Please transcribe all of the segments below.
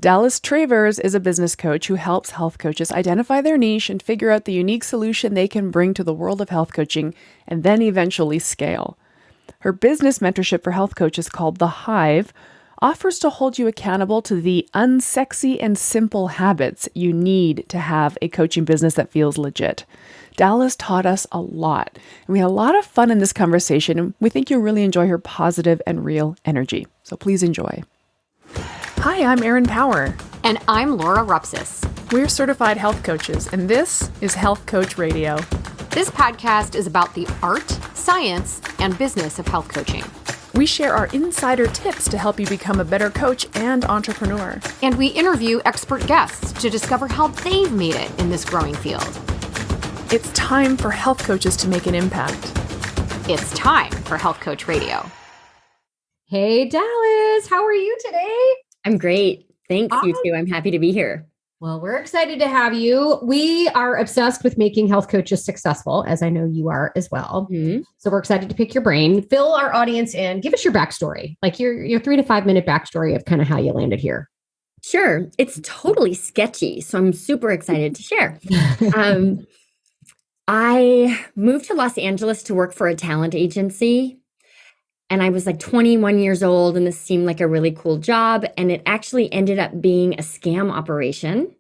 Dallas Travers is a business coach who helps health coaches identify their niche and figure out the unique solution they can bring to the world of health coaching and then eventually scale. Her business mentorship for health coaches called The Hive offers to hold you accountable to the unsexy and simple habits you need to have a coaching business that feels legit. Dallas taught us a lot, and we had a lot of fun in this conversation, and we think you'll really enjoy her positive and real energy. So please enjoy. Hi, I'm Erin Power. And I'm Laura Rupsis. We're certified health coaches, and this is Health Coach Radio. This podcast is about the art, science, and business of health coaching. We share our insider tips to help you become a better coach and entrepreneur. And we interview expert guests to discover how they've made it in this growing field. It's time for health coaches to make an impact. It's time for Health Coach Radio. Hey, Dallas, how are you today? I'm great. Thanks, you too. I'm happy to be here. Well, we're excited to have you. We are obsessed with making health coaches successful, as I know you are as well. Mm-hmm. So we're excited to pick your brain, fill our audience in, give us your backstory, like your 3 to 5 minute backstory of kind of how you landed here. Sure. It's totally sketchy, so I'm super excited to share. I moved to Los Angeles to work for a talent agency. And I was like 21 years old, and this seemed like a really cool job. And it actually ended up being a scam operation,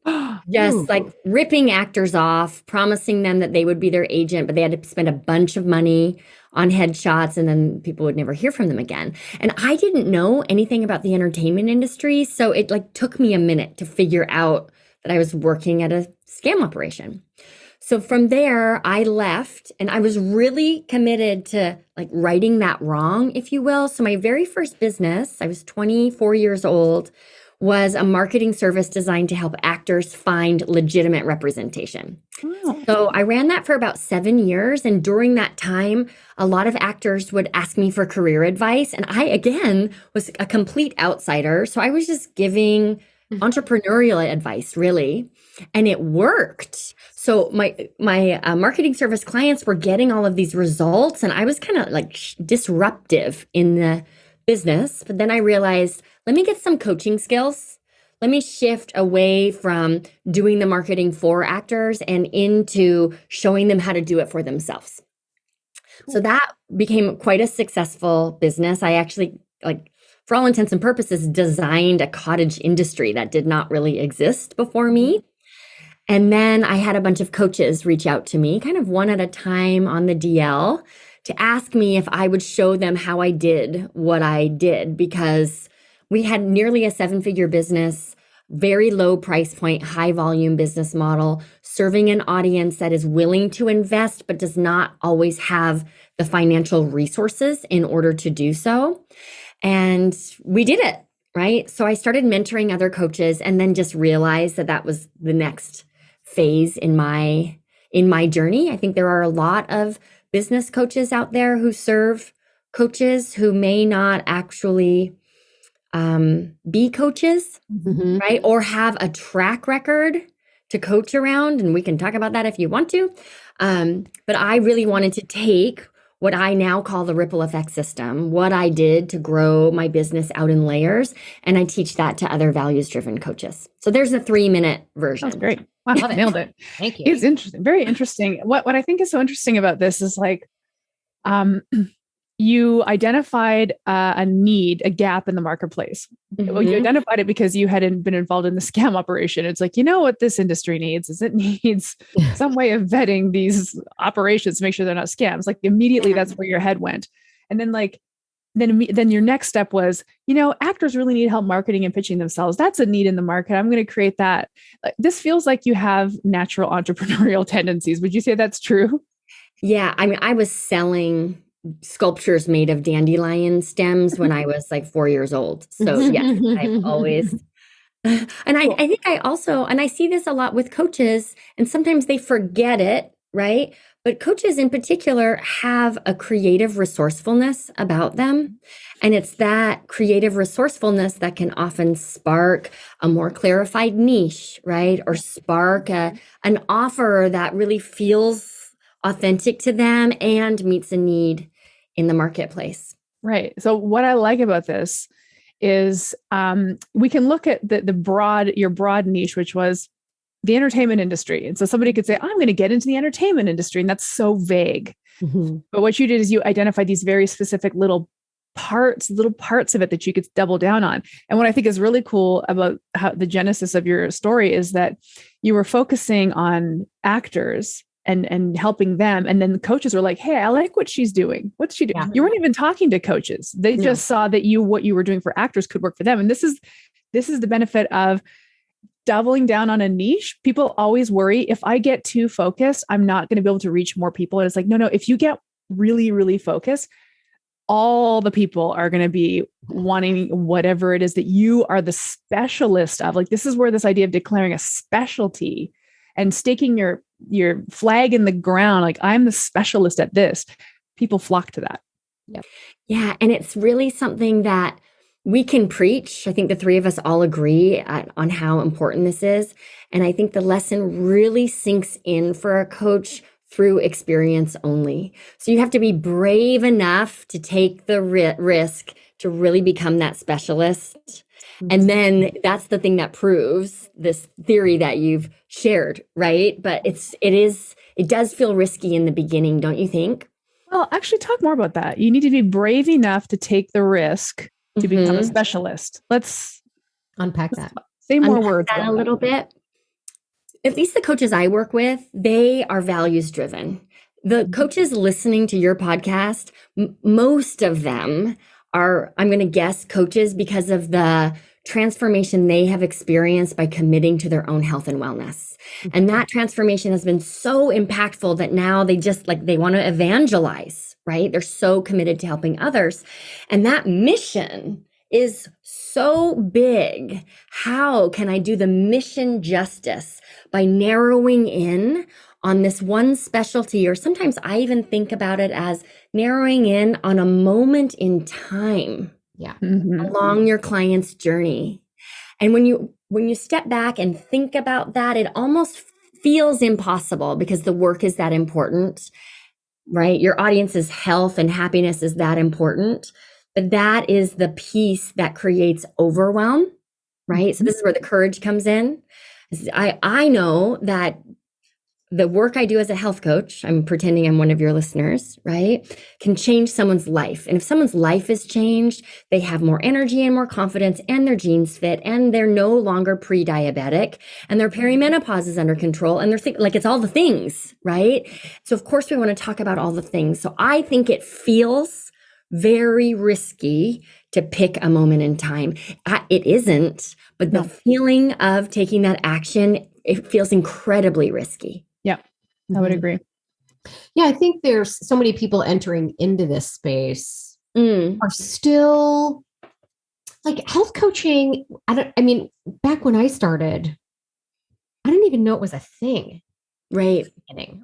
just like ripping actors off, promising them that they would be their agent, but they had to spend a bunch of money on headshots, and then people would never hear from them again. And I didn't know anything about the entertainment industry, so it like took me a minute to figure out that I was working at a scam operation. So from there, I left, and I was really committed to like righting that wrong, if you will. So my very first business, I was 24 years old, was a marketing service designed to help actors find legitimate representation. Oh. So I ran that for about 7 years. And during that time, a lot of actors would ask me for career advice. And I, again, was a complete outsider. So I was just giving entrepreneurial advice, really. And it worked. So my marketing service clients were getting all of these results, and I was kind of like disruptive in the business. But then I realized, let me get some coaching skills. Let me shift away from doing the marketing for actors and into showing them how to do it for themselves. Cool. So that became quite a successful business. I actually, like, for all intents and purposes, designed a cottage industry that did not really exist before me. And then I had a bunch of coaches reach out to me, kind of one at a time on the DL, to ask me if I would show them how I did what I did, because we had nearly a 7-figure business, very low price point, high volume business model, serving an audience that is willing to invest, but does not always have the financial resources in order to do so. And we did it, right? So I started mentoring other coaches, and then just realized that that was the next phase in my journey. I think there are a lot of business coaches out there who serve coaches who may not actually be coaches, right? Or have a track record to coach around. And we can talk about that if you want to. But I really wanted to take what I now call the ripple effect system, what I did to grow my business out in layers. And I teach that to other values-driven coaches. So there's a 3-minute version. That's great. Wow, nailed it. Thank you. It's interesting. Very interesting. What I think is so interesting about this is like, you identified a need, a gap in the marketplace. Well, you identified it because you hadn't been involved in the scam operation. It's like, you know what this industry needs is it needs some way of vetting these operations to make sure they're not scams. Like immediately that's where your head went. And then like, then your next step was, actors really need help marketing and pitching themselves. That's a need in the market. I'm going to create that. This feels like you have natural entrepreneurial tendencies. Would you say that's true? Yeah. I mean, I was selling sculptures made of dandelion stems when I was like 4 years old. So yes, I've always, and I think I also, and I see this a lot with coaches, and sometimes they forget it, right? But coaches in particular have a creative resourcefulness about them. And it's that creative resourcefulness that can often spark a more clarified niche, right? Or spark an offer that really feels authentic to them and meets a need in the marketplace. Right. So what I like about this is we can look at your broad niche, which was the entertainment industry. And so somebody could say, I'm going to get into the entertainment industry. And that's so vague. Mm-hmm. But what you did is you identified these very specific little parts of it that you could double down on. And what I think is really cool about how the genesis of your story is that you were focusing on actors and helping them. And then the coaches were like, hey, I like what she's doing. What's she doing? Yeah. You weren't even talking to coaches. They just saw that what you were doing for actors could work for them. And this is the benefit of doubling down on a niche. People always worry, if I get too focused, I'm not going to be able to reach more people. And it's like, no, if you get really, really focused, all the people are going to be wanting whatever it is that you are the specialist of. Like, this is where this idea of declaring a specialty and staking your flag in the ground, like, I'm the specialist at this, people flock to that. Yep. Yeah. And it's really something that we can preach. I think the three of us all agree on how important this is. And I think the lesson really sinks in for a coach through experience only. So you have to be brave enough to take the risk to really become that specialist. Mm-hmm. And then that's the thing that proves this theory that you've shared, right? But it does feel risky in the beginning, don't you think? Well, actually, talk more about that. You need to be brave enough to take the risk to become a specialist. Let's unpack that. Say more words. That a little bit. At least the coaches I work with, they are values driven. The coaches listening to your podcast, most of them are, I'm going to guess, coaches because of the transformation they have experienced by committing to their own health and wellness. And that transformation has been so impactful that now they want to evangelize, right? They're so committed to helping others. And that mission is so big. How can I do the mission justice by narrowing in on this one specialty? Or sometimes I even think about it as narrowing in on a moment in time. Yeah. Along your client's journey. And when you step back and think about that, it almost feels impossible because the work is that important, right? Your audience's health and happiness is that important, but that is the piece that creates overwhelm, right? So this is where the courage comes in. I know that the work I do as a health coach, I'm pretending I'm one of your listeners, right, can change someone's life. And if someone's life is changed, they have more energy and more confidence, and their genes fit, and they're no longer pre-diabetic, and their perimenopause is under control, and they're it's all the things, right? So of course we want to talk about all the things. So I think it feels very risky to pick a moment in time. It isn't, but the feeling of taking that action, it feels incredibly risky. Yeah, I would agree. Yeah, I think there's so many people entering into this space are still like health coaching. Back when I started, I didn't even know it was a thing. Right.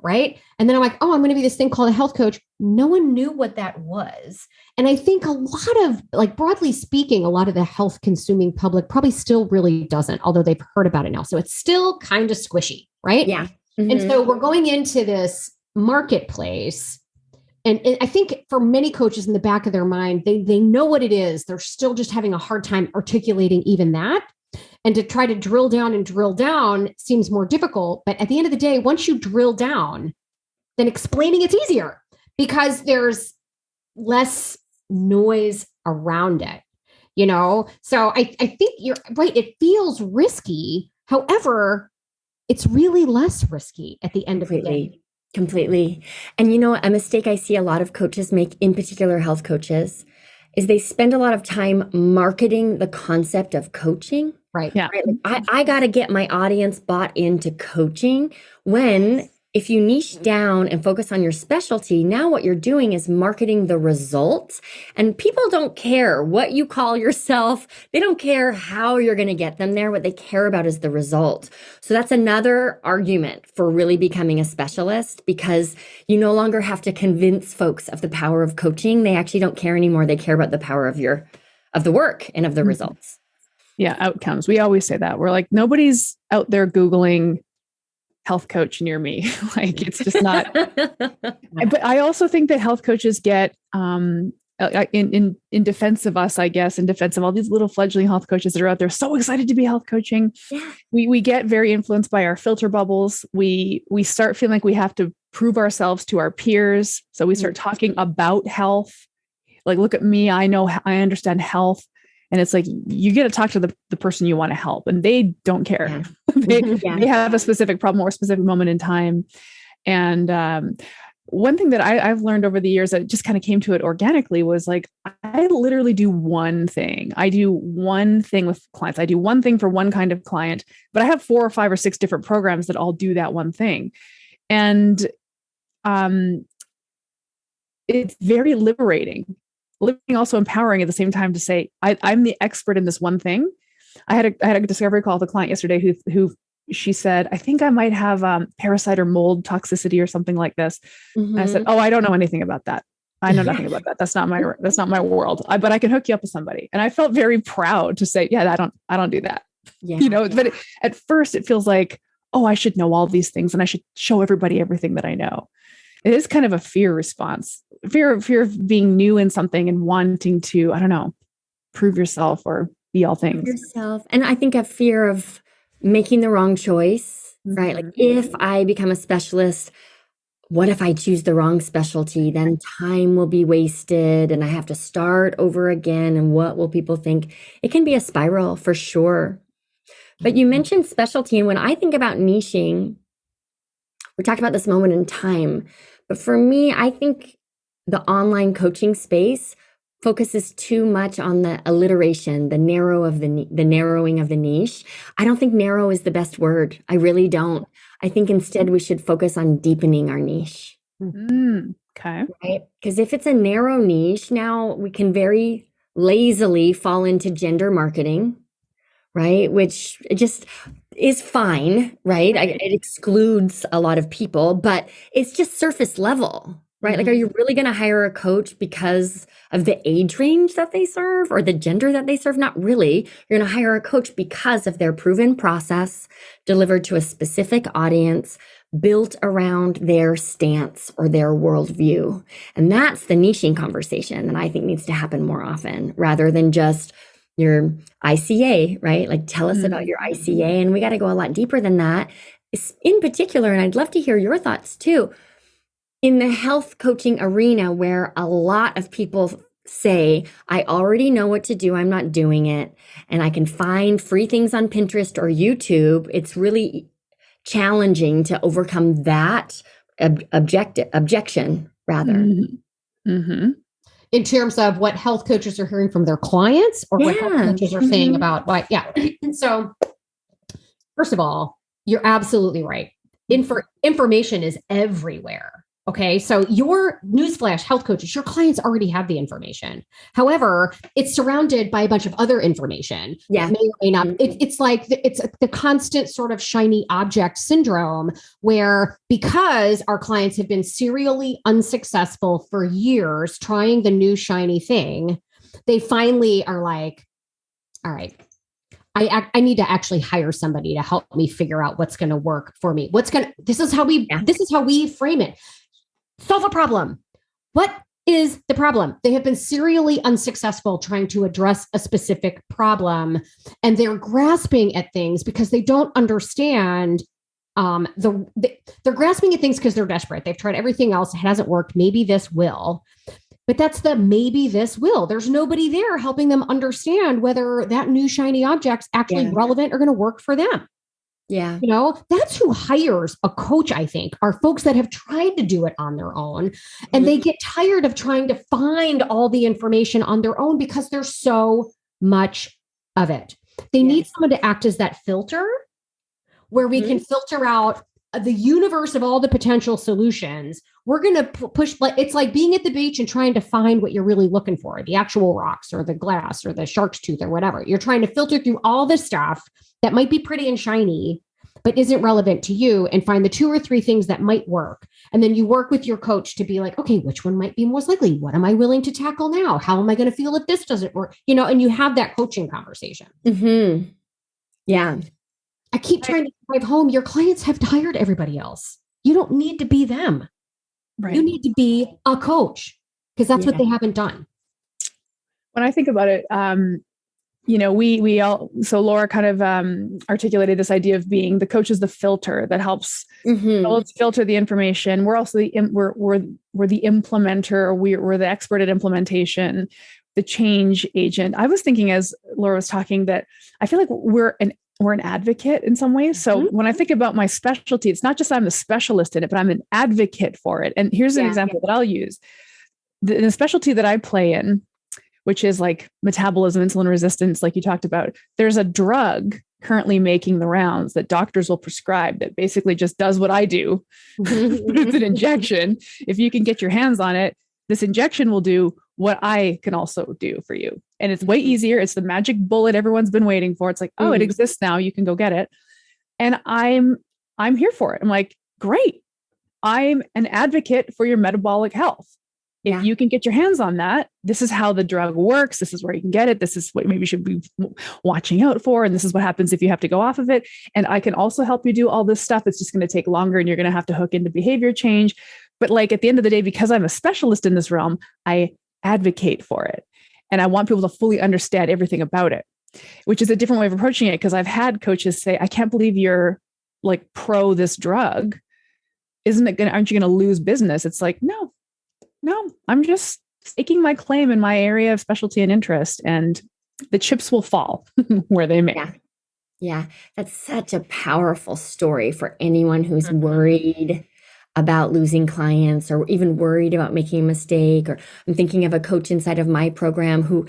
Right. And then I'm like, I'm going to be this thing called a health coach. No one knew what that was. And I think a lot of, broadly speaking, a lot of the health consuming public probably still really doesn't, although they've heard about it now. So it's still kind of squishy. Right. Yeah. Mm-hmm. And so we're going into this marketplace. And I think for many coaches in the back of their mind, they know what it is. They're still just having a hard time articulating even that. And to try to drill down seems more difficult. But at the end of the day, once you drill down, then explaining it's easier because there's less noise around it, So I think you're right. It feels risky. However, it's really less risky at the end of the day. Completely. And a mistake I see a lot of coaches make, in particular health coaches, is they spend a lot of time marketing the concept of coaching. Right. Yeah. Right? I got to get my audience bought into coaching when if you niche down and focus on your specialty, now what you're doing is marketing the results. And people don't care what you call yourself. They don't care how you're going to get them there. What they care about is the result. So that's another argument for really becoming a specialist, because you no longer have to convince folks of the power of coaching. They actually don't care anymore. They care about the power of the work and of the results. Yeah, outcomes. We always say that. We're like, nobody's out there Googling health coach near me. It's just not. But I also think that health coaches get in defense of us, I guess, in defense of all these little fledgling health coaches that are out there so excited to be health coaching. Yeah. We get very influenced by our filter bubbles. We start feeling like we have to prove ourselves to our peers. So we start talking about health. Like, look at me, I understand health. And it's like, you get to talk to the person you want to help, and they don't care. Yeah. They have a specific problem or a specific moment in time. And one thing that I've learned over the years that just kind of came to it organically was like, I literally do one thing. I do one thing with clients. I do one thing for one kind of client, but I have 4 or 5 or 6 different programs that all do that one thing. And it's very liberating, also empowering at the same time to say, I'm the expert in this one thing. I had a discovery call with a client yesterday who she said, I think I might have parasite or mold toxicity or something like this. I said, oh, I don't know anything about that. I know nothing about that. That's not my world. But I can hook you up with somebody. And I felt very proud to say, yeah, I don't do that. Yeah. But at first it feels like, oh, I should know all these things and I should show everybody everything that I know. It is kind of a fear response, fear of being new in something and wanting to, I don't know, prove yourself or be all things. Yourself. And I think a fear of making the wrong choice, right? Like, if I become a specialist, what if I choose the wrong specialty? Then time will be wasted and I have to start over again. And what will people think? It can be a spiral for sure. But you mentioned specialty. And when I think about niching, we talked about this moment in time. But for me, I think the online coaching space focuses too much on the alliteration, the narrowing of the niche. I don't think narrow is the best word. I really don't. I think instead we should focus on deepening our niche. Okay. Right? Because if it's a narrow niche, now we can very lazily fall into gender marketing, right? Which it just is fine, right? It excludes a lot of people, but it's just surface level. Right? Like, are you really going to hire a coach because of the age range that they serve or the gender that they serve? Not really. You're going to hire a coach because of their proven process delivered to a specific audience, built around their stance or their worldview. And that's the niching conversation that I think needs to happen more often, rather than just your ICA, right? Like, tell us about your ICA. And we got to go a lot deeper than that. In particular, and I'd love to hear your thoughts too, in the health coaching arena, where a lot of people say, I already know what to do, I'm not doing it, and I can find free things on Pinterest or YouTube, it's really challenging to overcome that objection, rather. In terms of what health coaches are hearing from their clients, or what health coaches are saying about what, And so, first of all, you're absolutely right. Information is everywhere. Okay. So your newsflash, health coaches, your clients already have the information. However, it's surrounded by a bunch of other information. That may or may not. It's like it's the constant sort of shiny object syndrome, where because our clients have been serially unsuccessful for years trying the new shiny thing, they finally are like, all right, I need to actually hire somebody to help me figure out what's going to work for me. This is how we frame it. Solve a problem. What is the problem? They have been serially unsuccessful trying to address a specific problem, and they're grasping at things because they don't understand. They're grasping at things because they're desperate. They've tried everything else. It hasn't worked. Maybe this will. But that's maybe this will. There's nobody there helping them understand whether that new shiny object's actually relevant or going to work for them. Yeah. That's who hires a coach, I think, are folks that have tried to do it on their own. And they get tired of trying to find all the information on their own because there's so much of it. They need someone to act as that filter where we can filter out the universe of all the potential solutions. We're going to push, it's like being at the beach and trying to find what you're really looking for, the actual rocks or the glass or the shark's tooth or whatever. You're trying to filter through all this stuff that might be pretty and shiny, but isn't relevant to you, and find the 2 or 3 things that might work. And then you work with your coach to be like, okay, which one might be most likely? What am I willing to tackle now? How am I going to feel if this doesn't work? And you have that coaching conversation. Yeah. I keep trying to drive home. Your clients have hired everybody else. You don't need to be them. Right. You need to be a coach, because that's what they haven't done. when I think about it, we all, so Laura kind of articulated this idea of being the coach is the filter that helps filter the information. We're also we're the implementer, or we're the expert at implementation, the change agent. I was thinking as Laura was talking that I feel like we're an advocate in some ways. So when I think about my specialty, it's not just I'm the specialist in it, but I'm an advocate for it. And here's an example that I'll use. The specialty that I play in, which is like metabolism, insulin resistance, like you talked about, there's a drug currently making the rounds that doctors will prescribe that basically just does what I do. It's an injection. If you can get your hands on it, this injection will do what I can also do for you. And it's way easier. It's the magic bullet everyone's been waiting for. It's like, oh, it exists now. You can go get it. And I'm here for it. I'm like, great. I'm an advocate for your metabolic health. If you can get your hands on that, this is how the drug works. This is where you can get it. This is what maybe you should be watching out for. And this is what happens if you have to go off of it. And I can also help you do all this stuff. It's just going to take longer and you're going to have to hook into behavior change. But like at the end of the day, because I'm a specialist in this realm, I advocate for it. And I want people to fully understand everything about it, which is a different way of approaching it. Because I've had coaches say, I can't believe you're like pro this drug. Aren't you going to lose business? It's like, no, I'm just staking my claim in my area of specialty and interest, and the chips will fall where they may. Yeah. That's such a powerful story for anyone who's worried about losing clients or even worried about making a mistake. Or I'm thinking of a coach inside of my program who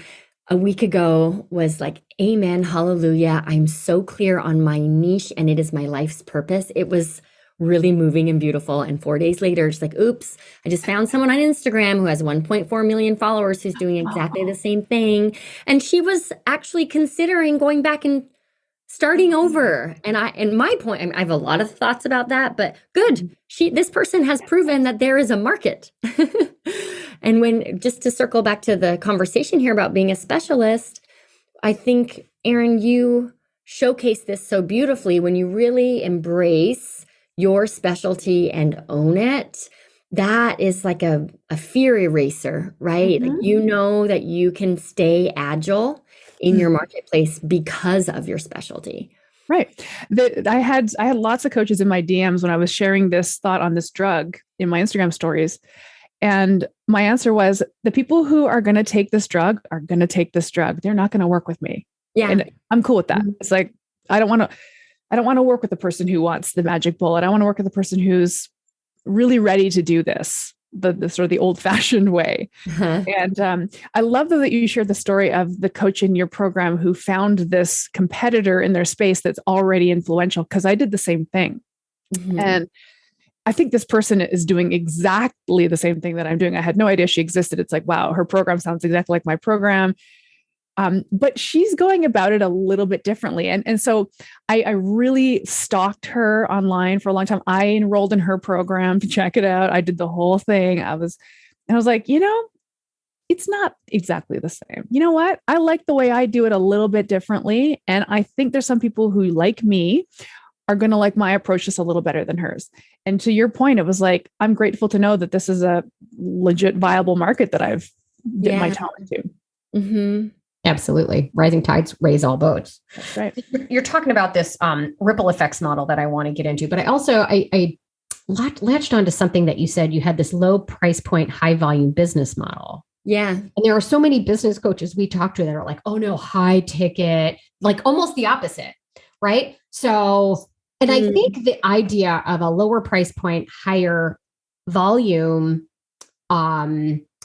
a week ago was like, amen, hallelujah. I'm so clear on my niche and it is my life's purpose. It was really moving and beautiful. And 4 days later, it's like, oops, I just found someone on Instagram who has 1.4 million followers who's doing exactly the same thing. And she was actually considering going back and starting over. And my point, I have a lot of thoughts about that, but good. This person has proven that there is a market. And just to circle back to the conversation here about being a specialist, I think, Erin, you showcase this so beautifully when you really embrace your specialty and own it. That is like a fear eraser, right? Like, you know that you can stay agile in your marketplace because of your specialty. Right. I had lots of coaches in my DMs when I was sharing this thought on this drug in my Instagram stories. And my answer was, the people who are going to take this drug are going to take this drug. They're not going to work with me. Yeah. And I'm cool with that. It's like, I don't want to work with the person who wants the magic bullet. I want to work with the person who's really ready to do this, the sort of the old fashioned way. And I love though that you shared the story of the coach in your program who found this competitor in their space that's already influential, because I did the same thing. And I think this person is doing exactly the same thing that I'm doing. I had no idea she existed. It's like, wow, her program sounds exactly like my program. But she's going about it a little bit differently. And so I really stalked her online for a long time. I enrolled in her program to check it out. I did the whole thing. I was like, it's not exactly the same. You know what? I like the way I do it a little bit differently. And I think there's some people who, like me, are going to like my approach just a little better than hers. And to your point, it was like, I'm grateful to know that this is a legit viable market that I've dipped my toe into. Absolutely. Rising tides raise all boats. That's right. You're talking about this ripple effects model that I want to get into, but I latched onto something that you said. You had this low price point, high volume business model. Yeah. And there are so many business coaches we talk to that are like, oh no, high ticket, like almost the opposite. Right. So, and I think the idea of a lower price point, higher volume,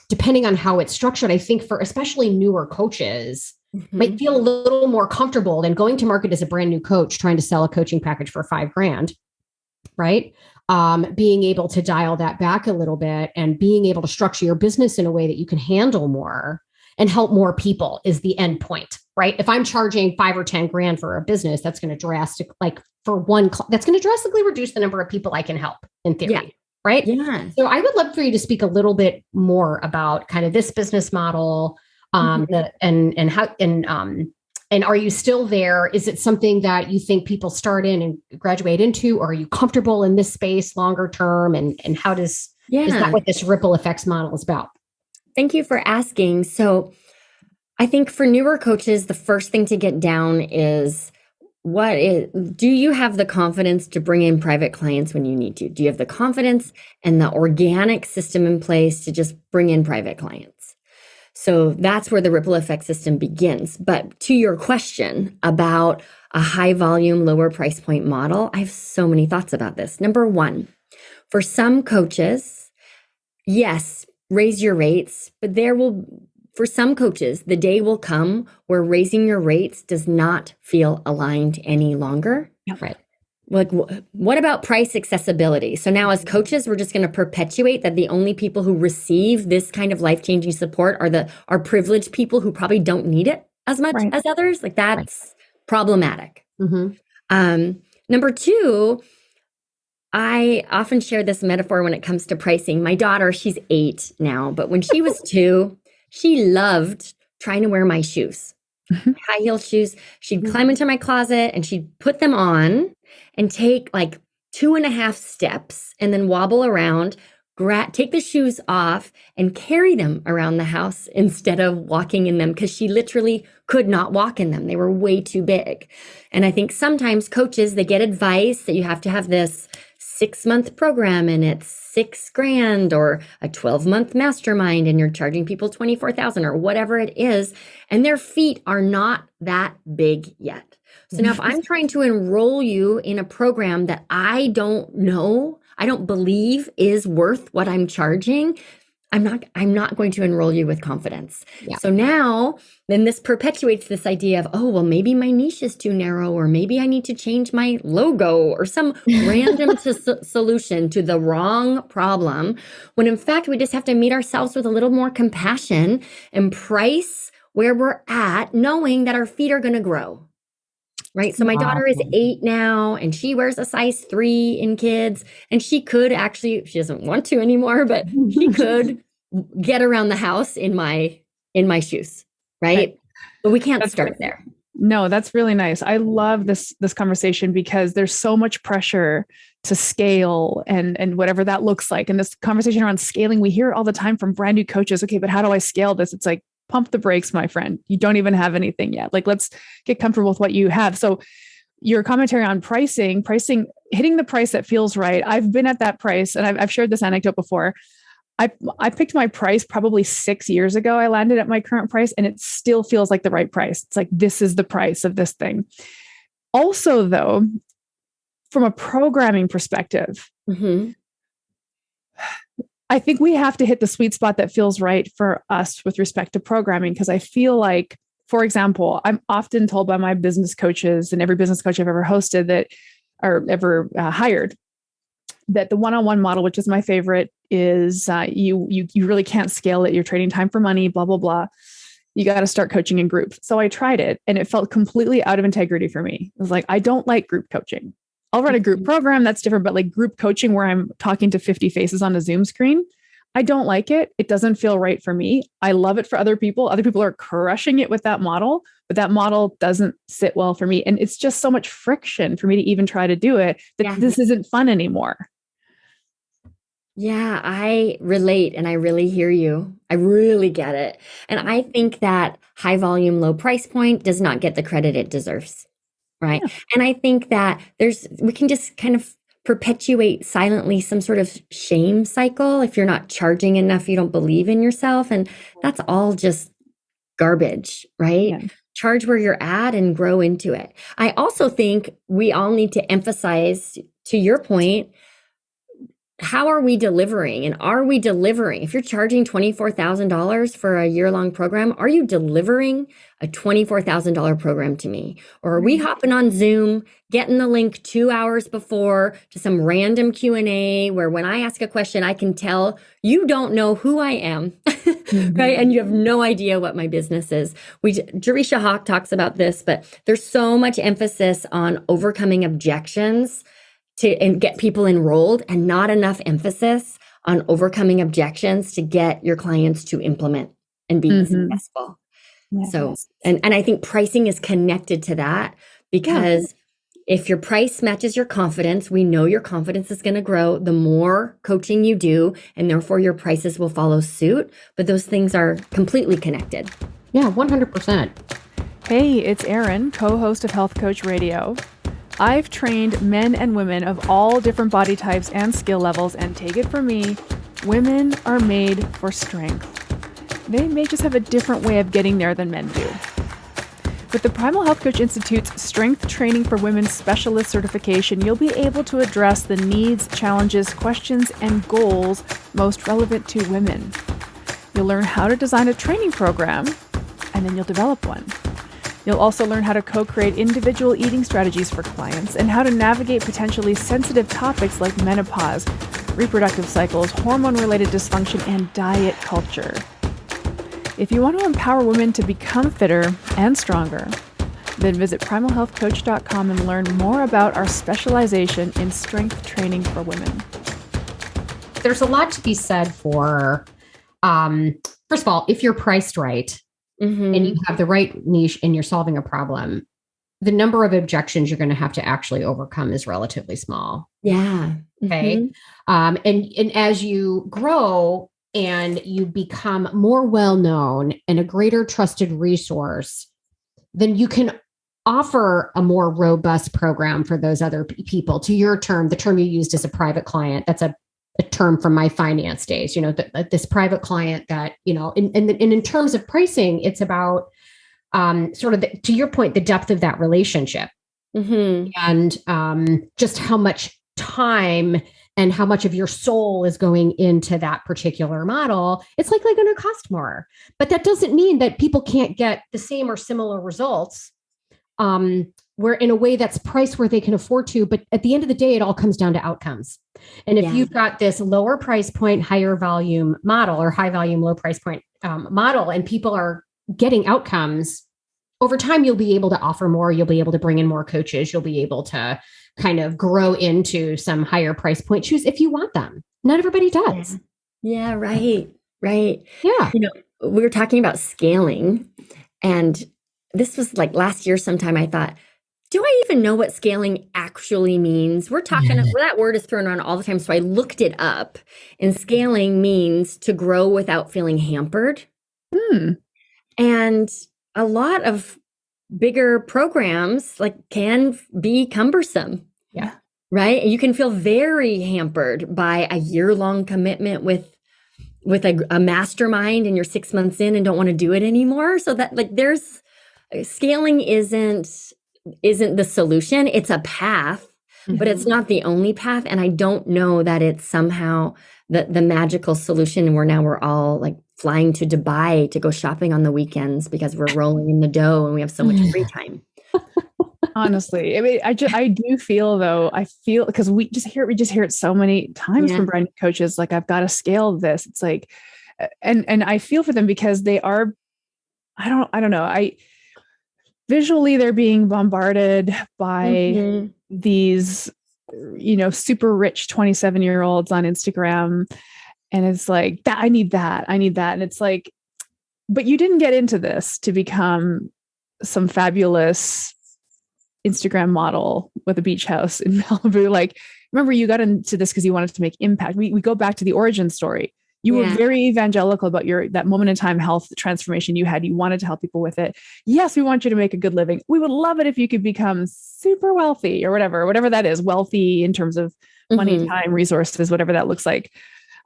depending on how it's structured, I think for especially newer coaches might feel a little more comfortable than going to market as a brand new coach, trying to sell a coaching package for $5,000, right? Being able to dial that back a little bit and being able to structure your business in a way that you can handle more and help more people is the end point, right? If I'm charging $5,000 or $10,000 for a business, that's going to that's going to drastically reduce the number of people I can help in theory. Yeah. Right? Yeah. So I would love for you to speak a little bit more about kind of this business model, and are you still there? Is it something that you think people start in and graduate into, or are you comfortable in this space longer term? And how is that what this ripple effects model is about? Thank you for asking. So I think for newer coaches, the first thing to get down is do you have the confidence to bring in private clients when you need to? Do you have the confidence and the organic system in place to just bring in private clients? So that's where the ripple effect system begins. But to your question about a high volume, lower price point model, I have so many thoughts about this. Number one, for some coaches, yes, raise your rates, but for some coaches, the day will come where raising your rates does not feel aligned any longer. Right. Like, what about price accessibility? So now as coaches, we're just going to perpetuate that the only people who receive this kind of life-changing support are privileged people who probably don't need it as much as others. Like that's problematic. Number two, I often share this metaphor when it comes to pricing. My daughter, she's 8 now, but when she was 2, she loved trying to wear my shoes, high heel shoes. She'd climb into my closet and she'd put them on and take like 2.5 steps and then wobble around, take the shoes off and carry them around the house instead of walking in them because she literally could not walk in them. They were way too big. And I think sometimes coaches, they get advice that you have to have this 6-month program and it's $6,000 or a 12-month mastermind and you're charging people $24,000 or whatever it is. And their feet are not that big yet. So now if I'm trying to enroll you in a program that I don't know, I don't believe is worth what I'm charging, I'm not going to enroll you with confidence. Yeah. So now then this perpetuates this idea of, oh, well, maybe my niche is too narrow, or maybe I need to change my logo or some random solution to the wrong problem. When in fact, we just have to meet ourselves with a little more compassion and price where we're at, knowing that our feet are going to grow. Right. So my daughter is 8 now and she wears a size 3 in kids, and she doesn't want to anymore, but she could get around the house in my shoes. Right. But we can't start there. No, that's really nice. I love this conversation because there's so much pressure to scale and whatever that looks like. And this conversation around scaling, we hear it all the time from brand new coaches. Okay, but how do I scale this? It's like, pump the brakes, my friend. You don't even have anything yet. Like, let's get comfortable with what you have. So your commentary on pricing, hitting the price that feels right. I've been at that price, and I've shared this anecdote before. I picked my price probably 6 years ago. I landed at my current price and it still feels like the right price. It's like, this is the price of this thing. Also, though, from a programming perspective, I think we have to hit the sweet spot that feels right for us with respect to programming. Because I feel like, for example, I'm often told by my business coaches and every business coach I've ever hosted that, or ever hired, that the one-on-one model, which is my favorite, is you really can't scale it. You're trading time for money, blah, blah, blah. You got to start coaching in group. So I tried it and it felt completely out of integrity for me. It was like, I don't like group coaching. I'll run a group program, that's different, but like group coaching where I'm talking to 50 faces on a Zoom screen, I don't like it. It doesn't feel right for me. I love it for other people. Other people are crushing it with that model, but that model doesn't sit well for me. And it's just so much friction for me to even try to do it that this isn't fun anymore. Yeah, I relate and I really hear you. I really get it. And I think that high volume, low price point does not get the credit it deserves. Right. Yeah. And I think that we can just kind of perpetuate silently some sort of shame cycle. If you're not charging enough, you don't believe in yourself. And that's all just garbage, right? Yeah. Charge where you're at and grow into it. I also think we all need to emphasize, to your point, how are we delivering? And are we delivering? If you're charging $24,000 for a year-long program, are you delivering a $24,000 program to me? Or are we hopping on Zoom, getting the link 2 hours before to some random Q&A where when I ask a question, I can tell you don't know who I am, right? And you have no idea what my business is. Jerisha Hawk talks about this, but there's so much emphasis on overcoming objections and get people enrolled, and not enough emphasis on overcoming objections to get your clients to implement and be successful. Yes. So, and I think pricing is connected to that, because if your price matches your confidence, we know your confidence is going to grow the more coaching you do, and therefore your prices will follow suit. But those things are completely connected. Yeah, 100%. Hey, it's Erin, co-host of Health Coach Radio. I've trained men and women of all different body types and skill levels, and take it from me, women are made for strength. They may just have a different way of getting there than men do. With the Primal Health Coach Institute's Strength Training for Women Specialist certification, you'll be able to address the needs, challenges, questions, and goals most relevant to women. You'll learn how to design a training program, and then you'll develop one. You'll also learn how to co-create individual eating strategies for clients and how to navigate potentially sensitive topics like menopause, reproductive cycles, hormone-related dysfunction, and diet culture. If you want to empower women to become fitter and stronger, then visit primalhealthcoach.com and learn more about our specialization in strength training for women. There's a lot to be said for, first of all, if you're priced right, and you have the right niche and you're solving a problem, the number of objections you're going to have to actually overcome is relatively small. Yeah. Okay. And as you grow and you become more well-known and a greater trusted resource, then you can offer a more robust program for those other people. To your term, the term you used is a private client. That's a term from my finance days, this private client that, and in terms of pricing, it's about sort of, to your point, the depth of that relationship and just how much time and how much of your soul is going into that particular model. It's likely going to cost more, but that doesn't mean that people can't get the same or similar results where in a way that's priced where they can afford to. But at the end of the day, it all comes down to outcomes. And if you've got this lower price point, higher volume model or high volume, low price point model, and people are getting outcomes, over time, you'll be able to offer more. You'll be able to bring in more coaches. You'll be able to kind of grow into some higher price point shoes if you want them. Not everybody does. Yeah, right. Yeah. We were talking about scaling, and this was like last year sometime. I thought, do I even know what scaling actually means? We're talking, that word is thrown around all the time. So I looked it up, and scaling means to grow without feeling hampered. And a lot of bigger programs can be cumbersome. Yeah. Right. And you can feel very hampered by a year-long commitment with a mastermind, and you're 6 months in and don't want to do it anymore. So that there's scaling isn't the solution. It's a path, but it's not the only path. And I don't know that it's somehow the magical solution where now we're all flying to Dubai to go shopping on the weekends because we're rolling in the dough and we have so much free time. Honestly, I mean, I do feel though, because we just hear it so many times from brand new coaches, I've got to scale this. It's and I feel for them because they are, I don't know. Visually, they're being bombarded by these, super rich 27-year-olds on Instagram. And it's that, I need that. And it's but you didn't get into this to become some fabulous Instagram model with a beach house in Malibu. Remember, you got into this because you wanted to make impact. We go back to the origin story. You were very evangelical about that moment in time health transformation you had. You wanted to help people with it. Yes, we want you to make a good living. We would love it if you could become super wealthy or whatever that is, wealthy in terms of money, time, resources, whatever that looks like.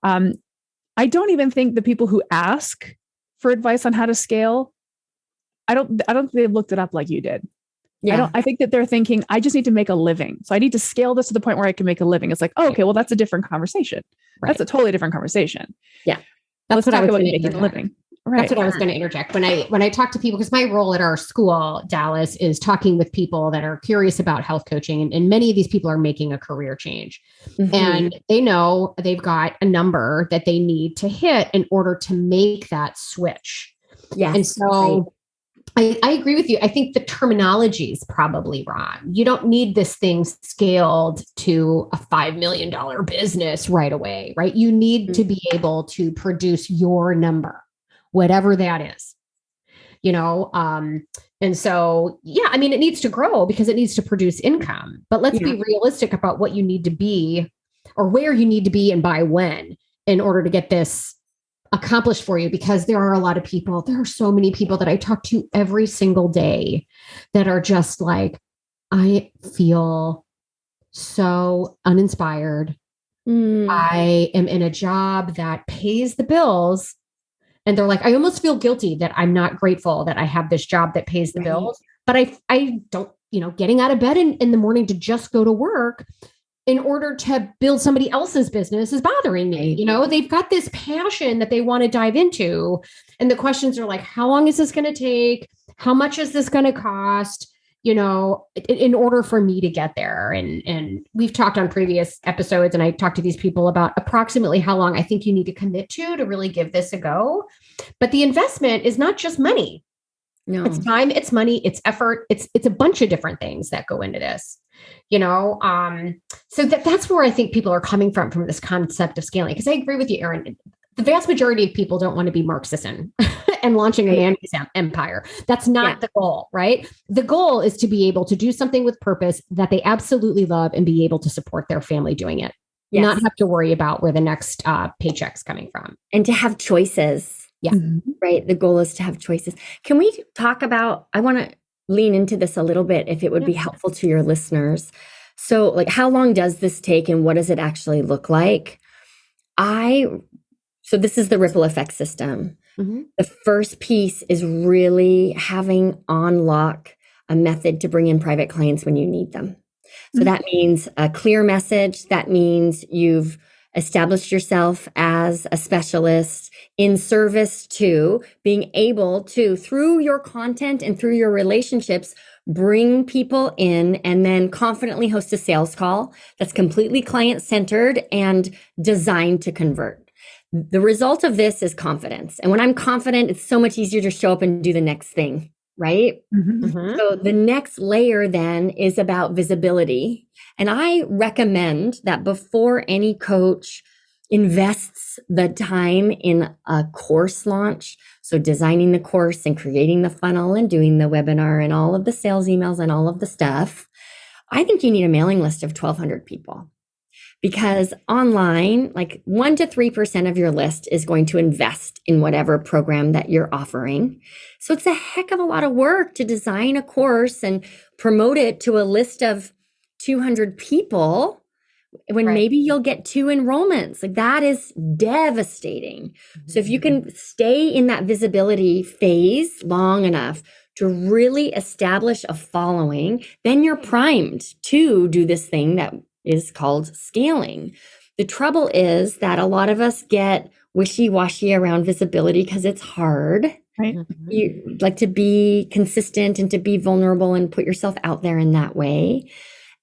I don't even think the people who ask for advice on how to scale, I don't think they've looked it up like you did. Yeah. I think that they're thinking, I just need to make a living. So I need to scale this to the point where I can make a living. It's okay, well, that's a different conversation. Right. That's a totally different conversation. Yeah. Let's talk about making a living. Right. That's what I was going to interject. When I talk to people, because my role at our school, Dallas, is talking with people that are curious about health coaching. And many of these people are making a career change. And they know they've got a number that they need to hit in order to make that switch. Yes. And so I agree with you. I think the terminology is probably wrong. You don't need this thing scaled to a $5 million business right away, right? You need to be able to produce your number, whatever that is, and so, it needs to grow because it needs to produce income, but let's be realistic about what you need to be or where you need to be and by when in order to get this accomplish for you, because there are so many people that I talk to every single day that are just like, I feel so uninspired. I am in a job that pays the bills. And they're like, I almost feel guilty that I'm not grateful that I have this job that pays the bills. But I don't, getting out of bed in the morning to just go to work in order to build somebody else's business is bothering me. They've got this passion that they want to dive into. And the questions are like, how long is this going to take? How much is this going to cost? In order for me to get there. And we've talked on previous episodes, and I talked to these people about approximately how long I think you need to commit to really give this a go. But the investment is not just money. No, it's time, it's money, it's effort. It's a bunch of different things that go into this, so that's where I think people are coming from this concept of scaling. Because I agree with you, Erin. The vast majority of people don't want to be Mark Sisson and launching a mayonnaise empire. That's not the goal, right? The goal is to be able to do something with purpose that they absolutely love and be able to support their family doing it. Yes. Not have to worry about where the next paycheck's coming from. And to have choices. Yeah. Right. The goal is to have choices. Can we talk about, I want to lean into this a little bit if it would be helpful to your listeners. So like, how long does this take and what does it actually look like? So this is the ripple effect system. The first piece is really having on lock a method to bring in private clients when you need them. So that means a clear message. That means you've established yourself as a specialist in service to being able to, through your content and through your relationships, bring people in and then confidently host a sales call that's completely client-centered and designed to convert. The result of this is confidence. And when I'm confident, it's so much easier to show up and do the next thing, right? So the next layer then is about visibility. And I recommend that before any coach invests the time in a course launch, so designing the course and creating the funnel and doing the webinar and all of the sales emails and all of the stuff, I think you need a mailing list of 1,200 people. Because online, like 1 to 3% of your list is going to invest in whatever program that you're offering. So it's a heck of a lot of work to design a course and promote it to a list of 200 people when maybe you'll get 2 enrollments. Like that is devastating. So if you can stay in that visibility phase long enough to really establish a following, then you're primed to do this thing that is called scaling. The trouble is that a lot of us get wishy-washy around visibility because it's hard. Right. You like to be consistent and to be vulnerable and put yourself out there in that way.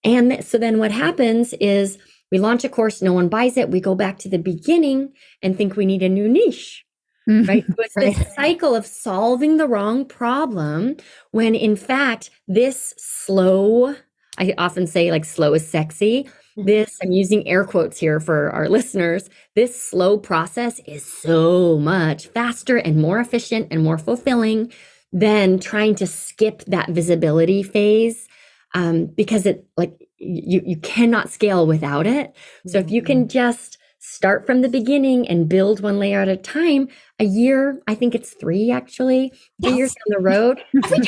And so then what happens is we launch a course, no one buys it. We go back to the beginning and think we need a new niche. Right. So it's this cycle of solving the wrong problem when in fact this slow, I often say like slow is sexy. This, I'm using air quotes here for our listeners. This slow process is so much faster and more efficient and more fulfilling than trying to skip that visibility phase because it like you cannot scale without it. So if you can just start from the beginning and build one layer at a time, a year, I think it's 3 actually, 3 years down the road,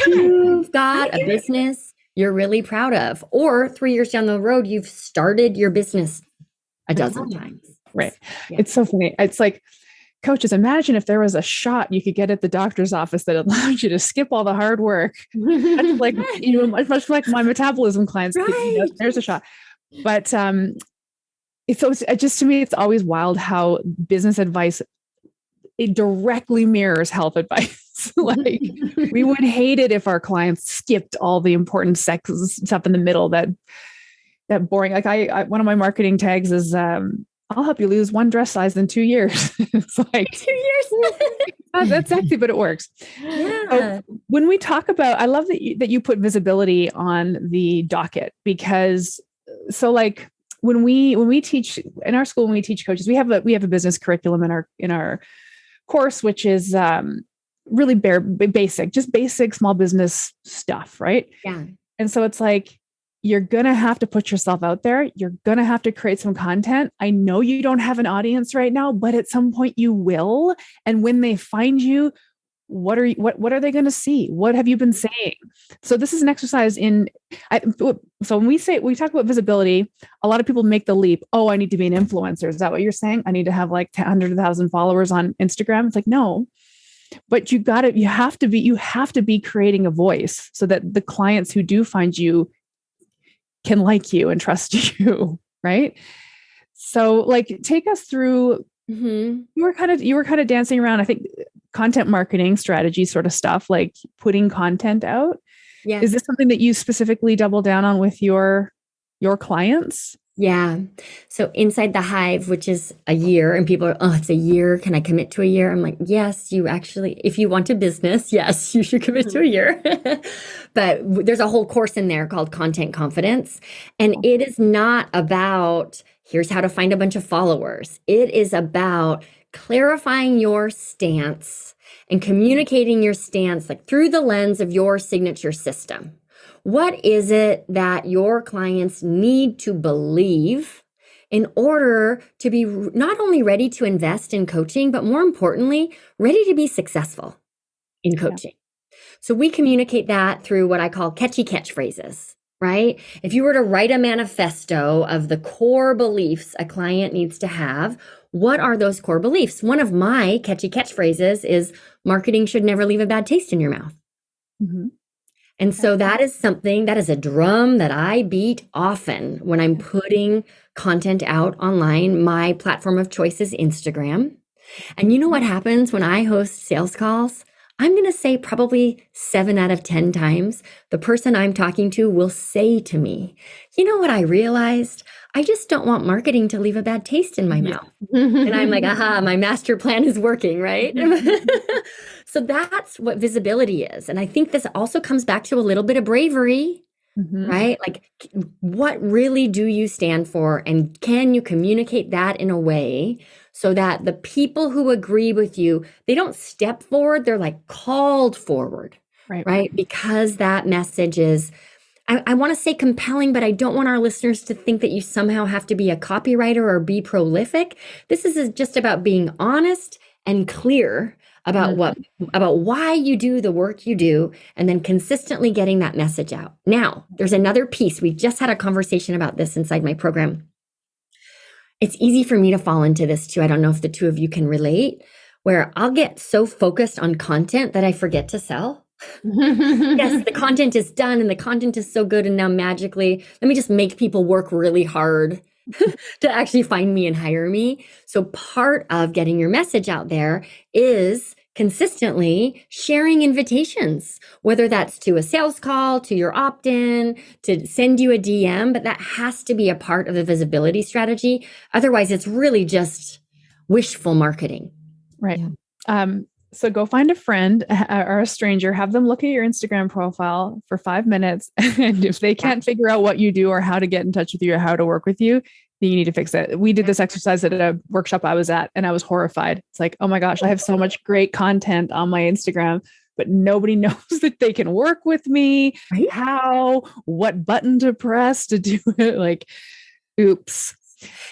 you've got a business you're really proud of, or 3 years down the road, you've started your business a dozen times. Right. Yeah. It's so funny. It's like, coaches, imagine if there was a shot you could get at the doctor's office that allowed you to skip all the hard work. That's like, much like my metabolism clients, there's a shot. But it's just, to me, it's always wild how business advice, it directly mirrors health advice. Like we would hate it if our clients skipped all the important sex stuff in the middle, that boring. Like I one of my marketing tags is, I'll help you lose 1 dress size in 2 years. It's like 2 years. That's sexy, but it works. Yeah. So when we talk about, I love that you put visibility on the docket, because so like when we teach in our school, when we teach coaches, we have a business curriculum in our course, which is really basic small business stuff, right? Yeah. And so it's like you're going to have to put yourself out there. You're going to have to create some content. I know you don't have an audience right now, but at some point you will. And when they find you, what are they going to see? What have you been saying? So this is an exercise so when we talk about visibility, a lot of people make the leap. Oh, I need to be an influencer. Is that what you're saying? I need to have like 100,000 followers on Instagram. It's like, no, but you have to be creating a voice so that the clients who do find you can like you and trust you. Right. So like, take us through, you were kind of dancing around, I think, content marketing strategy sort of stuff, like putting content out. Yeah. Is this something that you specifically double down on with your clients? Yeah. So inside the Hive, which is a year, and people are, oh, it's a year. Can I commit to a year? I'm like, yes, you actually, if you want a business, yes, you should commit to a year. But there's a whole course in there called Content Confidence. And it is not about, here's how to find a bunch of followers. It is about clarifying your stance and communicating your stance like through the lens of your signature system. What is it that your clients need to believe in order to be not only ready to invest in coaching, but more importantly, ready to be successful in coaching? Yeah. So we communicate that through what I call catchy catchphrases, right? If you were to write a manifesto of the core beliefs a client needs to have, what are those core beliefs? One of my catchy catchphrases is marketing should never leave a bad taste in your mouth. Mm-hmm. And so that is something, that is a drum that I beat often when I'm putting content out online. My platform of choice is Instagram. And you know what happens when I host sales calls? I'm going to say probably 7 out of 10 times, the person I'm talking to will say to me, you know what I realized? I just don't want marketing to leave a bad taste in my mouth. And I'm like, aha, my master plan is working, right? So that's what visibility is. And I think this also comes back to a little bit of bravery, right? Like, what really do you stand for? And can you communicate that in a way so that the people who agree with you, they don't step forward, they're like called forward, right? Because that message is, I want to say compelling, but I don't want our listeners to think that you somehow have to be a copywriter or be prolific. This is just about being honest and clear about about why you do the work you do, and then consistently getting that message out. Now, there's another piece. We just had a conversation about this inside my program. It's easy for me to fall into this too. I don't know if the two of you can relate, where I'll get so focused on content that I forget to sell. Yes, the content is done and the content is so good, and now magically, let me just make people work really hard to actually find me and hire me. So part of getting your message out there is consistently sharing invitations, whether that's to a sales call, to your opt-in, to send you a DM, but that has to be a part of the visibility strategy. Otherwise, it's really just wishful marketing. Right. Yeah. So go find a friend or a stranger, have them look at your Instagram profile for 5 minutes. And if they can't figure out what you do or how to get in touch with you or how to work with you, then you need to fix it. We did this exercise at a workshop I was at, and I was horrified. It's like, oh my gosh, I have so much great content on my Instagram, but nobody knows that they can work with me. Right? How, what button to press to do it? Like, oops.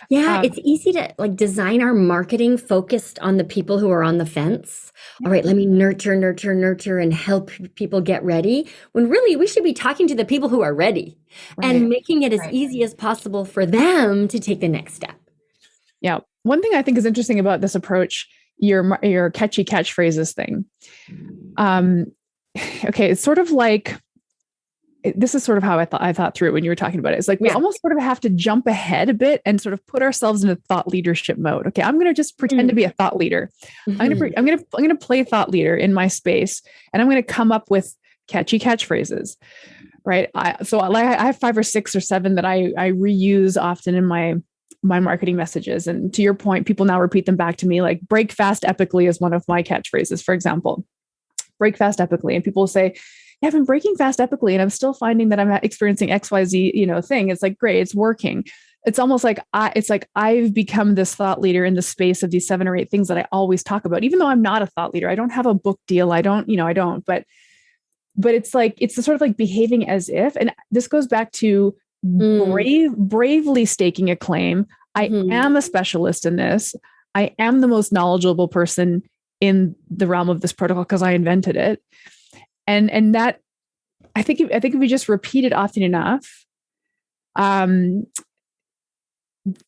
Yeah, it's easy to like design our marketing focused on the people who are on the fence. All right, let me nurture and help people get ready. When really we should be talking to the people who are ready and making it as easy as possible for them to take the next step. Yeah. One thing I think is interesting about this approach, your catchy catchphrases thing. Okay, it's sort of like, this is sort of how I thought through it when you were talking about it. It's like we almost sort of have to jump ahead a bit and sort of put ourselves in a thought leadership mode. Okay, I'm going to just pretend to be a thought leader. I'm going to play thought leader in my space, and I'm going to come up with catchy catchphrases. Right. I have 5 or 6 or 7 that I reuse often in my marketing messages. And to your point, people now repeat them back to me. Like break fast epically is one of my catchphrases, for example. Break fast epically, and people say, yeah, I've been breaking fast epically and I'm still finding that I'm experiencing XYZ, thing. It's like, great, it's working. It's almost like I've become this thought leader in the space of these 7 or 8 things that I always talk about, even though I'm not a thought leader. I don't have a book deal. I don't, but but it's like, it's the sort of like behaving as if, and this goes back to bravely staking a claim. I am a specialist in this. I am the most knowledgeable person in the realm of this protocol because I invented it. And that, I think if we just repeat it often enough, then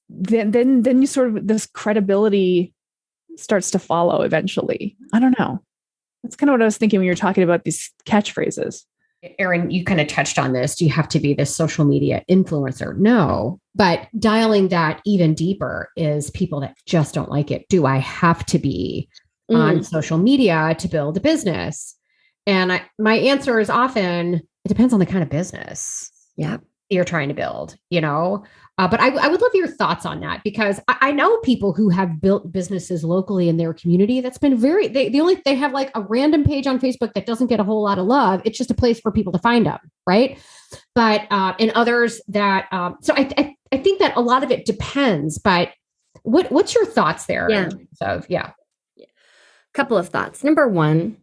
you sort of, this credibility starts to follow eventually. I don't know. That's kind of what I was thinking when you were talking about these catchphrases. Erin, you kind of touched on this. Do you have to be this social media influencer? No, but dialing that even deeper is people that just don't like it. Do I have to be on social media to build a business? And my answer is often, it depends on the kind of business you're trying to build, but I would love your thoughts on that, because I know people who have built businesses locally in their community that's been they have like a random page on Facebook that doesn't get a whole lot of love. It's just a place for people to find them. Right. But in others that, so I think that a lot of it depends, but what's your thoughts there? Yeah. Couple of thoughts. Number one,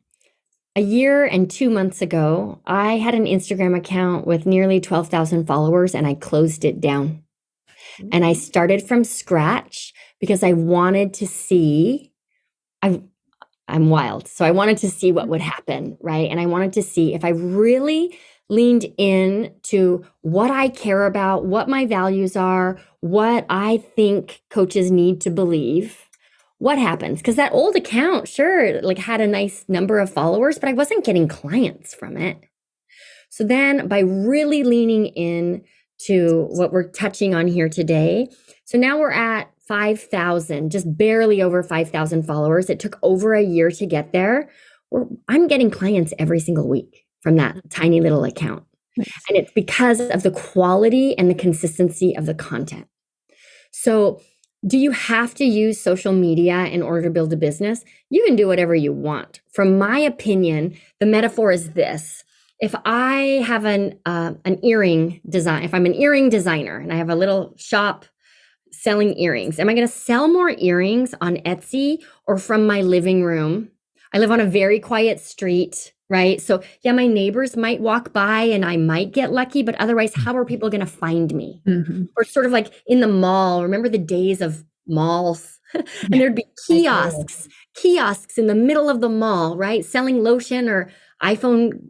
a year and 2 months ago, I had an Instagram account with nearly 12,000 followers and I closed it down. And I started from scratch because I wanted to see, I'm wild. So I wanted to see what would happen, right? And I wanted to see if I really leaned in to what I care about, what my values are, what I think coaches need to believe. What happens? Because that old account, sure, like had a nice number of followers, but I wasn't getting clients from it. So then by really leaning in to what we're touching on here today, so now we're at 5,000, just barely over 5,000 followers. It took over a year to get there. I'm getting clients every single week from that tiny little account. Nice. And it's because of the quality and the consistency of the content. So do you have to use social media in order to build a business? You can do whatever you want. From my opinion, the metaphor is this. If I have an earring design, if I'm an earring designer and I have a little shop selling earrings, am I going to sell more earrings on Etsy or from my living room? I live on a very quiet street, right? So yeah, my neighbors might walk by and I might get lucky, but otherwise, how are people going to find me? Or sort of like in the mall, remember the days of malls? And there'd be kiosks in the middle of the mall, right? Selling lotion or iPhone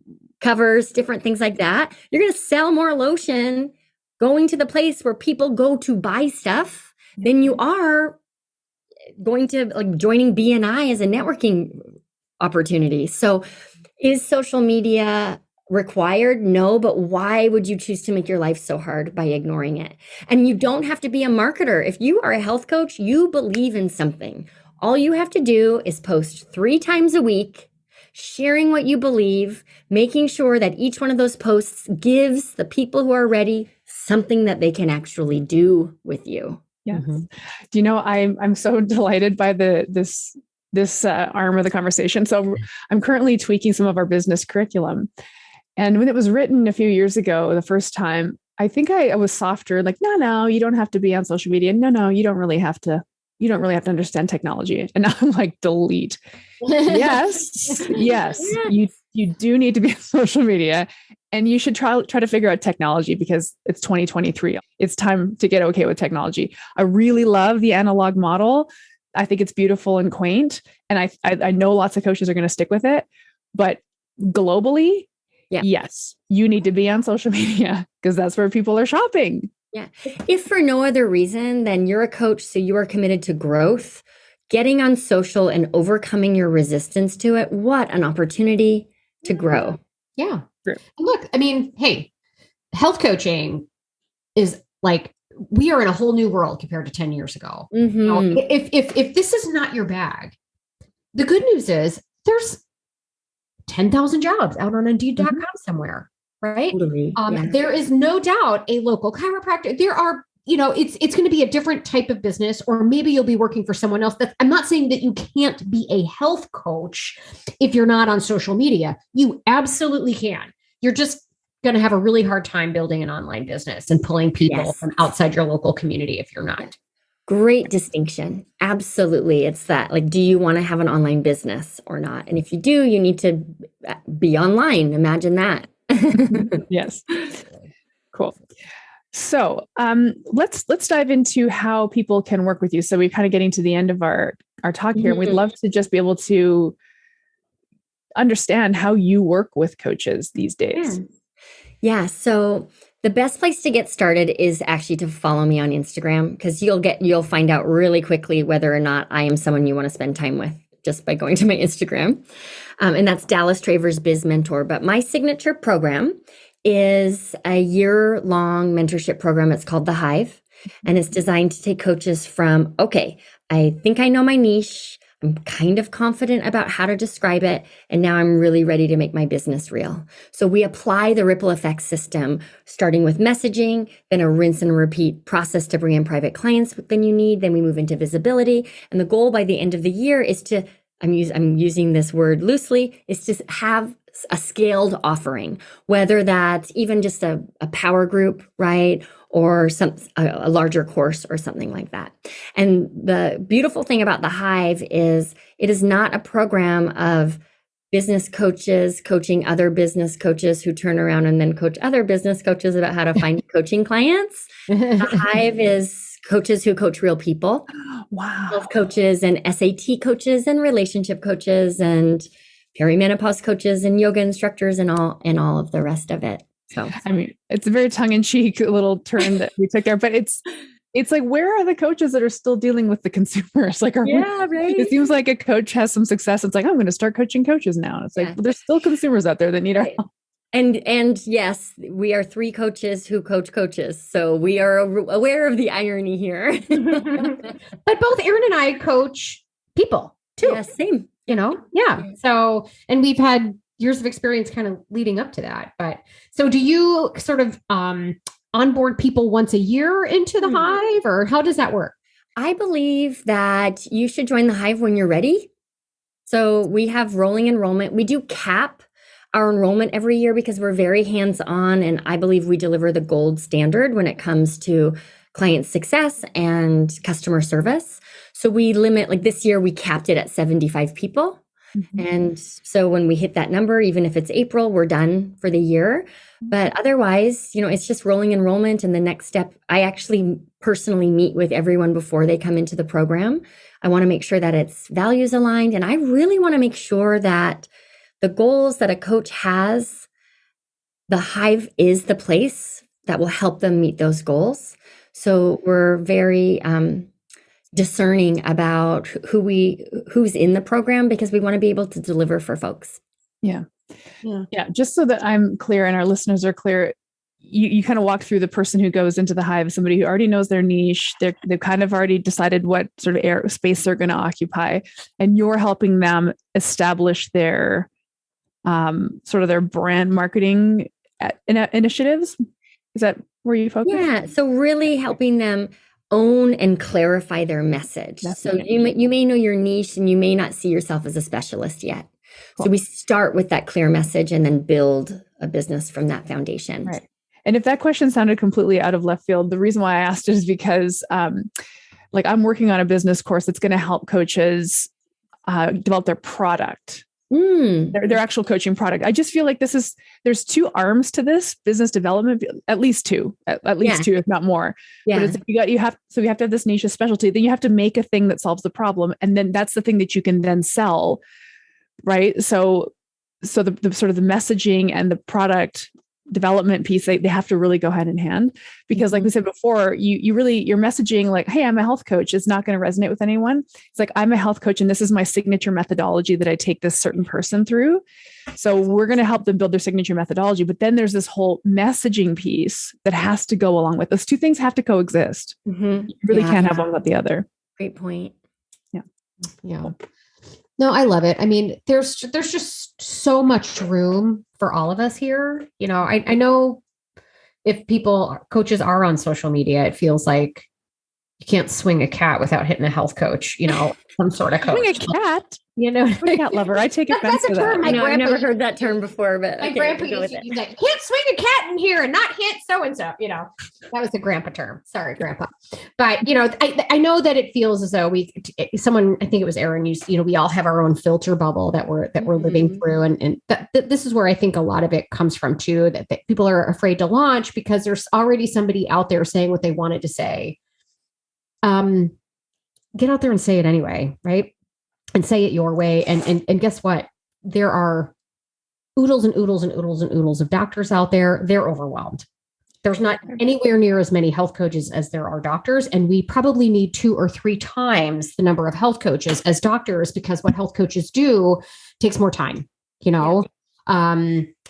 covers, different things like that. You're going to sell more lotion going to the place where people go to buy stuff than you are going to like joining BNI as a networking opportunity. So is social media required? No, but why would you choose to make your life so hard by ignoring it? And you don't have to be a marketer. If you are a health coach, you believe in something. All you have to do is post 3 times a week, sharing what you believe, making sure that each one of those posts gives the people who are ready something that they can actually do with you. Yes. Do you know, I'm so delighted by this arm of the conversation. So I'm currently tweaking some of our business curriculum. And when it was written a few years ago, the first time, I think I was softer, like, no, you don't have to be on social media. No, you don't really have to understand technology. And now I'm like, delete. Yes. You do need to be on social media, and you should try to figure out technology because it's 2023. It's time to get okay with technology. I really love the analog model. I think it's beautiful and quaint. And I know lots of coaches are going to stick with it, but globally, yes, you need to be on social media because that's where people are shopping. Yeah. If for no other reason, then you're a coach, so you are committed to growth, getting on social and overcoming your resistance to it. What an opportunity to grow. Yeah. Look, I mean, hey, health coaching is like, we are in a whole new world compared to 10 years ago. If this is not your bag, the good news is there's 10,000 jobs out on Indeed.com somewhere, right? Totally. There is no doubt a local chiropractor. There are, it's going to be a different type of business, or maybe you'll be working for someone else. I'm not saying that you can't be a health coach if you're not on social media. You absolutely can. You're just going to have a really hard time building an online business and pulling people from outside your local community if you're not. Great distinction. Absolutely. It's that, like, do you want to have an online business or not? And if you do, you need to be online. Imagine that. Yes. Cool. So let's dive into how people can work with you. So we're kind of getting to the end of our talk here. And we'd love to just be able to understand how you work with coaches these days. Yeah. So the best place to get started is actually to follow me on Instagram, because you'll find out really quickly whether or not I am someone you want to spend time with just by going to my Instagram. And that's Dallas Travers Biz Mentor. But my signature program is a year-long mentorship program. It's called the Hive, and it's designed to take coaches from, okay, I think I know my niche. I'm kind of confident about how to describe it, and now I'm really ready to make my business real. So we apply the ripple effect system, starting with messaging, then a rinse and repeat process to bring in private clients than you need. Then we move into visibility. And the goal by the end of the year is to, I'm using this word loosely, is to have a scaled offering, whether that's even just a power group, right? Or a larger course or something like that. And the beautiful thing about the Hive is it is not a program of business coaches coaching other business coaches who turn around and then coach other business coaches about how to find coaching clients. The Hive is coaches who coach real people. Wow. Health coaches and SAT coaches and relationship coaches and perimenopause coaches and yoga instructors and all of the rest of it. So, I mean, it's a very tongue-in-cheek little turn that we took there, but it's like, where are the coaches that are still dealing with the consumers? Like, right? It seems like a coach has some success. It's like, I'm going to start coaching coaches now. It's like, well, there's still consumers out there that need our help. And yes, we are 3 coaches who coach coaches. So we are aware of the irony here. But both Erin and I coach people too. Yeah, same. Yeah. So, and we've had years of experience kind of leading up to that. But so do you sort of onboard people once a year into the Hive, or how does that work? I believe that you should join the Hive when you're ready. So we have rolling enrollment. We do cap our enrollment every year because we're very hands-on, and I believe we deliver the gold standard when it comes to client success and customer service. So we limit, like this year, we capped it at 75 people. And so when we hit that number, even if it's April, we're done for the year. But otherwise, it's just rolling enrollment. And the next step, I actually personally meet with everyone before they come into the program. I want to make sure that it's values aligned. And I really want to make sure that the goals that a coach has, the Hive is the place that will help them meet those goals. So we're very discerning about who's in the program, because we want to be able to deliver for folks. Yeah. Just so that I'm clear and our listeners are clear, you kind of walk through the person who goes into the Hive, somebody who already knows their niche. They've kind of already decided what sort of space they're going to occupy, and you're helping them establish their sort of their brand marketing initiatives. Is that where you focus? Yeah. So really helping them own and clarify their message. Definitely. So you may know your niche and you may not see yourself as a specialist yet. Cool. So we start with that clear message and then build a business from that foundation. Right. And if that question sounded completely out of left field, the reason why I asked it is because like I'm working on a business course that's going to help coaches develop their product. Their actual coaching product. I just feel like there's 2 arms to this business development, at least 2, at least 2, if not more. Yeah. But it's, you have to have this niche of specialty. Then you have to make a thing that solves the problem, and then that's the thing that you can then sell, right? So the sort of the messaging and the product development piece, they have to really go hand in hand, because like we said before, you really, your messaging like, hey, I'm a health coach, is not going to resonate with anyone. It's like, I'm a health coach and this is my signature methodology that I take this certain person through. So we're going to help them build their signature methodology. But then there's this whole messaging piece that has to go along with those 2 things have to coexist. You really can't have one without the other. Great point. Yeah. No, I love it. I mean, there's just so much room for all of us here. I know if coaches are on social media, it feels like you can't swing a cat without hitting a health coach, some sort of coach. Swing a cat? I'm a cat lover. I take offense to that. I've never heard that term before, but my grandpa used to use that. You can't swing a cat in here and not hit so-and-so, that was a grandpa term. Sorry, grandpa. But, I know that it feels as though I think it was Erin, we all have our own filter bubble that we're living through. And this is where I think a lot of it comes from too, that people are afraid to launch because there's already somebody out there saying what they wanted to say. Get out there and say it anyway, right? And say it your way. And guess what? There are oodles and oodles and oodles and oodles of doctors out there. They're overwhelmed. There's not anywhere near as many health coaches as there are doctors. And we probably need 2 or 3 times the number of health coaches as doctors, because what health coaches do takes more time,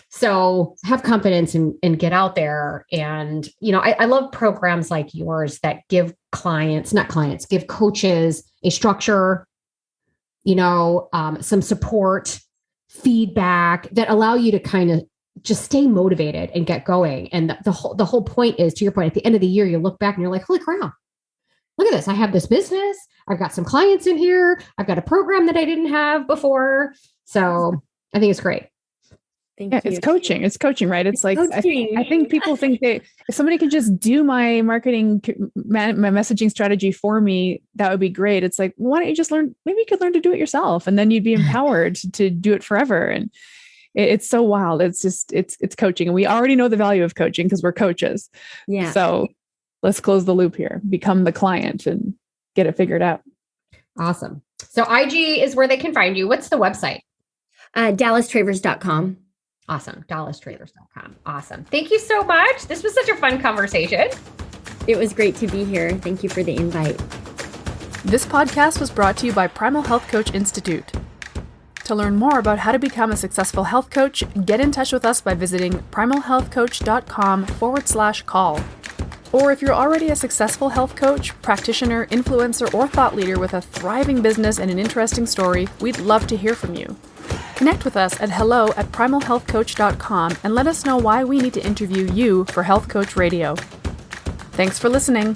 So have confidence and get out there. And, I love programs like yours that give give coaches a structure, some support, feedback that allow you to kind of just stay motivated and get going. And the whole point is, to your point, at the end of the year, you look back and you're like, holy crap, look at this. I have this business. I've got some clients in here. I've got a program that I didn't have before. So I think it's great. Thank you. It's coaching. It's coaching, right? It's like, I think people think if somebody could just do my marketing, my messaging strategy for me, that would be great. It's like, why don't you just learn? Maybe you could learn to do it yourself, and then you'd be empowered to do it forever. And it's so wild. It's just, it's coaching. And we already know the value of coaching because we're coaches. Yeah. So let's close the loop here, become the client and get it figured out. Awesome. So IG is where they can find you. What's the website? DallasTravers.com. Awesome. DallasTravers.com. Awesome. Thank you so much. This was such a fun conversation. It was great to be here. Thank you for the invite. This podcast was brought to you by Primal Health Coach Institute. To learn more about how to become a successful health coach, get in touch with us by visiting primalhealthcoach.com/call. Or if you're already a successful health coach, practitioner, influencer, or thought leader with a thriving business and an interesting story, we'd love to hear from you. Connect with us at hello@primalhealthcoach.com and let us know why we need to interview you for Health Coach Radio. Thanks for listening.